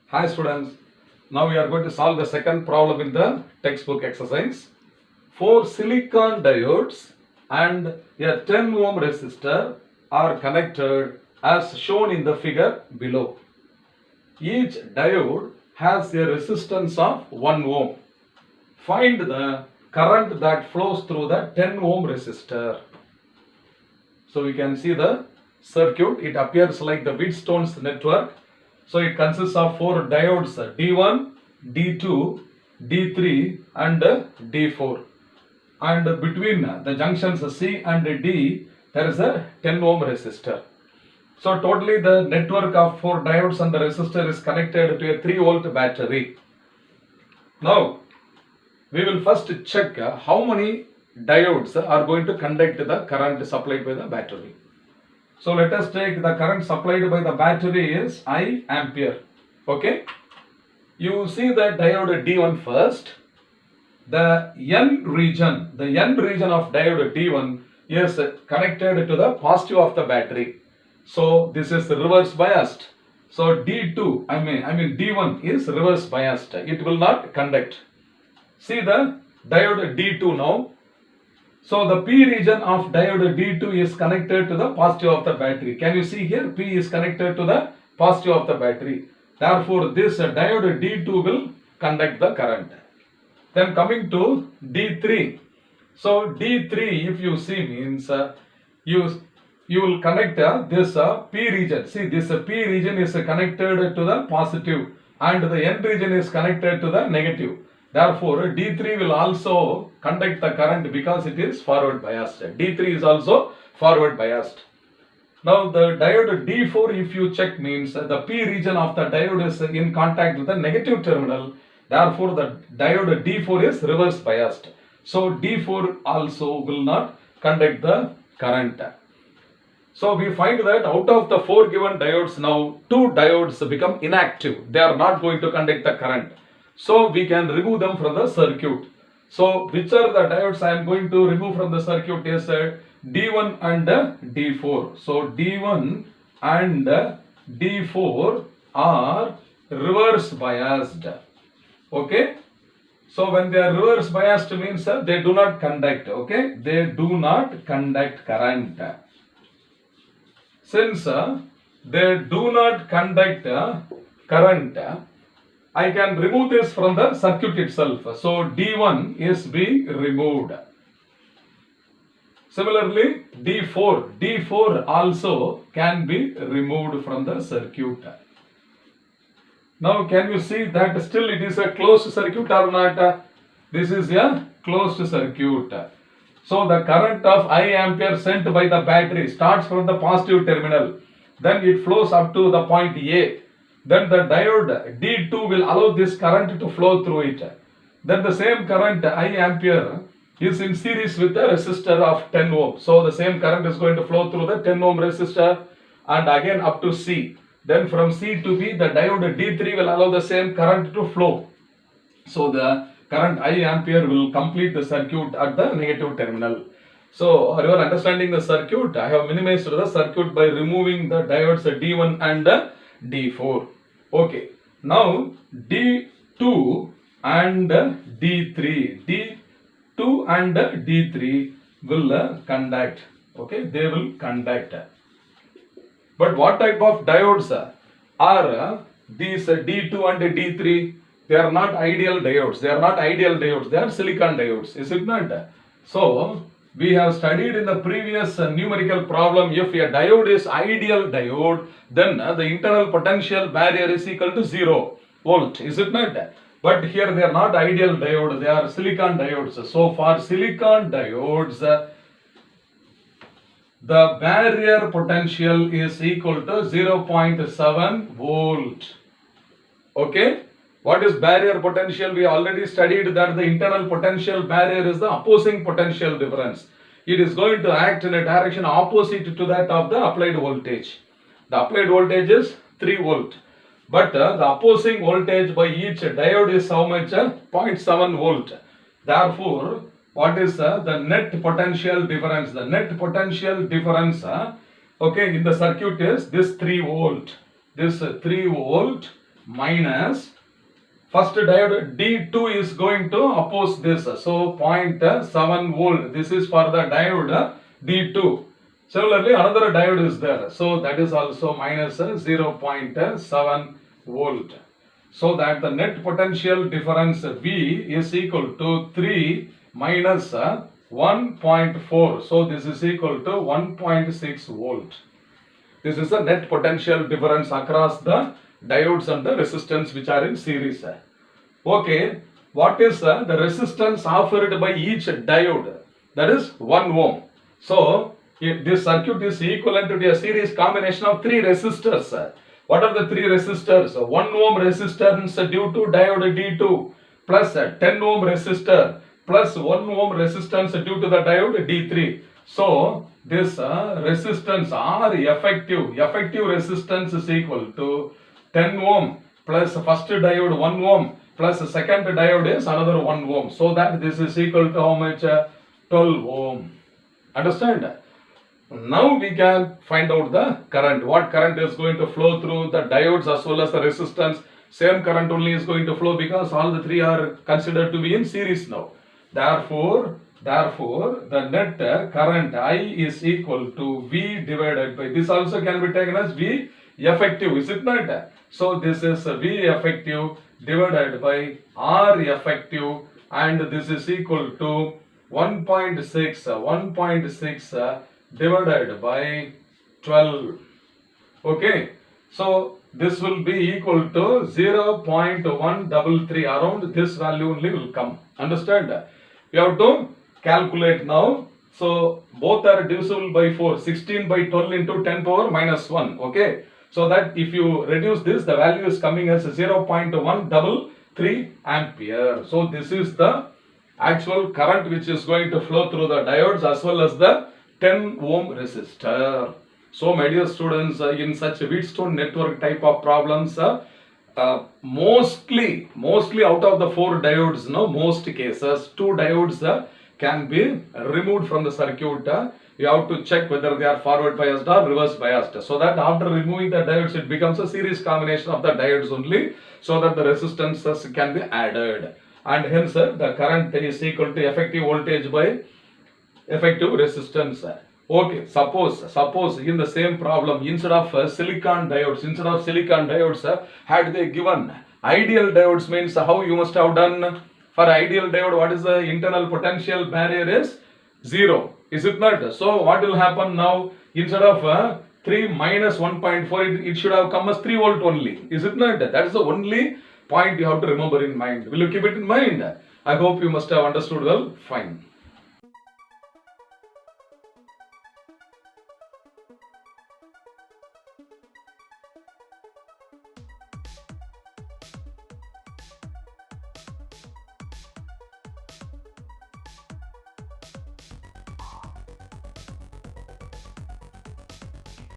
Hi students, now we are going to solve the second problem in the textbook exercise. 4 silicon diodes and a 10 ohm resistor are connected as shown in the figure below. Each diode has a resistance of 1 ohm. Find the current that flows through the 10 ohm resistor. So we can see the circuit. It appears like the Wheatstone's network. So it consists of 4 diodes D1, D2, D3 and D4. And between the junctions C and D, there is a 10 ohm resistor. So totally the network of 4 diodes and the resistor is connected to a 3 volt battery. Now we will first check how many diodes are going to conduct the current supplied by the battery. So let us take the current supplied by the battery is I ampere. Okay. You see the diode D1 first. The N region of diode D1 is connected to the positive of the battery. So this is reverse biased. So D2, I mean D1 is reverse biased. It will not conduct. See the diode D2 now. So the P region of diode D2 is connected to the positive of the battery. Can you see here? P is connected to the positive of the battery. Therefore, this diode D2 will conduct the current. Then coming to D3. So D3, if you see, means you will connect this P region. See, this P region is connected to the positive and the N region is connected to the negative. Therefore, D3 will also conduct the current because it is forward biased. D3 is also forward biased. Now, the diode D4, if you check, means the P region of the diode is in contact with the negative terminal. Therefore, the diode D4 is reverse biased. So, D4 also will not conduct the current. So, we find that out of the 4 given diodes, now 2 diodes become inactive. They are not going to conduct the current. So we can remove them from the circuit. So which are the diodes I am going to remove from the circuit is D1 and D4. So D1 and D4 are reverse biased. Okay. So when they are reverse biased means they do not conduct. Okay. They do not conduct current. Since they do not conduct current, I can remove this from the circuit itself. So D1 is being removed. Similarly, D4 also can be removed from the circuit. Now can you see that still it is a closed circuit or not? This is a closed circuit. So the current of I ampere sent by the battery starts from the positive terminal. Then it flows up to the point A. Then the diode D2 will allow this current to flow through it. Then the same current I ampere is in series with the resistor of 10 ohm. So the same current is going to flow through the 10 ohm resistor and again up to C. Then from C to B, the diode D3 will allow the same current to flow. So the current I ampere will complete the circuit at the negative terminal. So are you understanding the circuit? I have minimized the circuit by removing the diodes D1 and D4. Okay, now D2 and D3. D2 and D3 will conduct. Okay, they will conduct. But what type of diodes are these D2 and D3? They are not ideal diodes. They are not ideal diodes. They are silicon diodes. Is it not? So we have studied in the previous numerical problem, if a diode is ideal diode, then the internal potential barrier is equal to 0 volt. Is it not? But here they are not ideal diode, they are silicon diodes. So for silicon diodes, the barrier potential is equal to 0.7 volt. Okay. What is barrier potential? We already studied that the internal potential barrier is the opposing potential difference. It is going to act in a direction opposite to that of the applied voltage. The applied voltage is 3 volt. But the opposing voltage by each diode is how much? 0.7 volt. Therefore, what is the net potential difference? The net potential difference okay, in the circuit is this 3 volt. This 3 volt minus first diode D2 is going to oppose this. So 0.7 volt. This is for the diode D2. Similarly, another diode is there. So that is also minus 0.7 volt. So that the net potential difference V is equal to 3 minus 1.4. So this is equal to 1.6 volt. This is the net potential difference across the diodes and the resistance which are in series. Okay, what is the resistance offered by each diode? That is 1 ohm. So if this circuit is equivalent to a series combination of 3 resistors. What are the 3 resistors? 1 ohm resistance due to diode D2 plus 10 ohm resistor plus 1 ohm resistance due to the diode D3. So this resistance or effective resistance is equal to 10 ohm plus first diode 1 ohm plus second diode is another 1 ohm. So that this is equal to how much? 12 ohm. Understand? Now we can find out the current. What current is going to flow through the diodes as well as the resistance. Same current only is going to flow because all the 3 are considered to be in series now. Therefore, the net current I is equal to V divided by, this also can be taken as V effective, is it not? So this is V effective divided by R effective, and this is equal to 1.6 divided by 12. Okay, so this will be equal to 0.133. Around this value only will come. Understand? We have to calculate now. So both are divisible by 4. 16 by 12 into 10 power minus 1. Okay, so that if you reduce this, the value is coming as 0.133 ampere. So this is the actual current which is going to flow through the diodes as well as the 10 ohm resistor. So my dear students, in such Wheatstone network type of problems, mostly out of the 4 diodes, most cases 2 diodes can be removed from the circuit. You have to check whether they are forward biased or reverse biased. So that after removing the diodes, it becomes a series combination of the diodes only, so that the resistances can be added. And hence the current is equal to effective voltage by effective resistance. Okay, suppose in the same problem, instead of silicon diodes, had they given ideal diodes, means how you must have done? For ideal diode, what is the internal potential barrier is 0, is it not? So what will happen now? Instead of 3 minus 1.4, it should have come as 3 volt only, is it not? That is the only point you have to remember in mind. Will you keep it in mind? I hope you must have understood well. Fine.